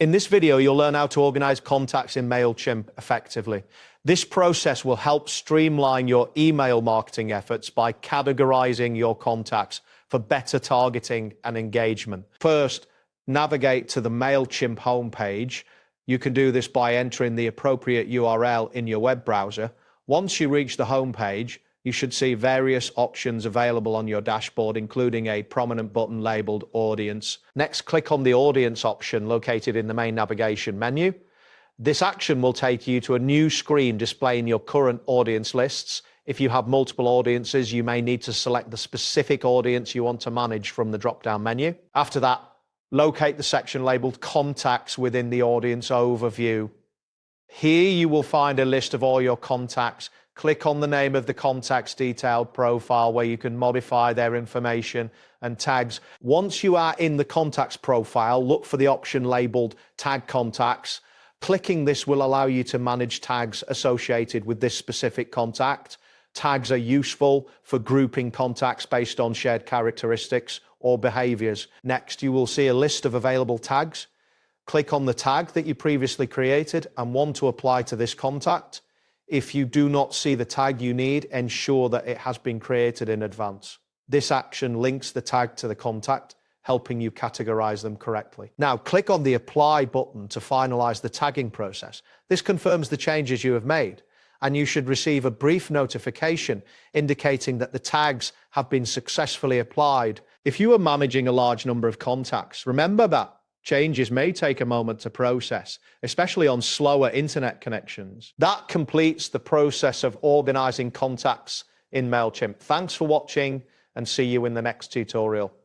In this video, you'll learn how to organize contacts in Mailchimp effectively. This process will help streamline your email marketing efforts by categorizing your contacts for better targeting and engagement. First, navigate to the Mailchimp homepage. You can do this by entering the appropriate URL in your web browser. Once you reach the homepage, you should see various options available on your dashboard, including a prominent button labeled Audience. Next, click on the Audience option located in the main navigation menu. This action will take you to a new screen displaying your current audience lists. If you have multiple audiences, you may need to select the specific audience you want to manage from the drop-down menu. After that, locate the section labeled Contacts within the Audience Overview. Here you will find a list of all your contacts. Click on the name of the contact's detailed profile where you can modify their information and tags. Once you are in the contacts profile, look for the option labeled Tag Contacts. Clicking this will allow you to manage tags associated with this specific contact. Tags are useful for grouping contacts based on shared characteristics or behaviors. Next, you will see a list of available tags. Click on the tag that you previously created and want to apply to this contact. If you do not see the tag you need, ensure that it has been created in advance. This action links the tag to the contact, helping you categorize them correctly. Now, click on the Apply button to finalize the tagging process. This confirms the changes you have made, and you should receive a brief notification indicating that the tags have been successfully applied. If you are managing a large number of contacts, remember that changes may take a moment to process, especially on slower internet connections. That completes the process of organizing contacts in Mailchimp. Thanks for watching and see you in the next tutorial.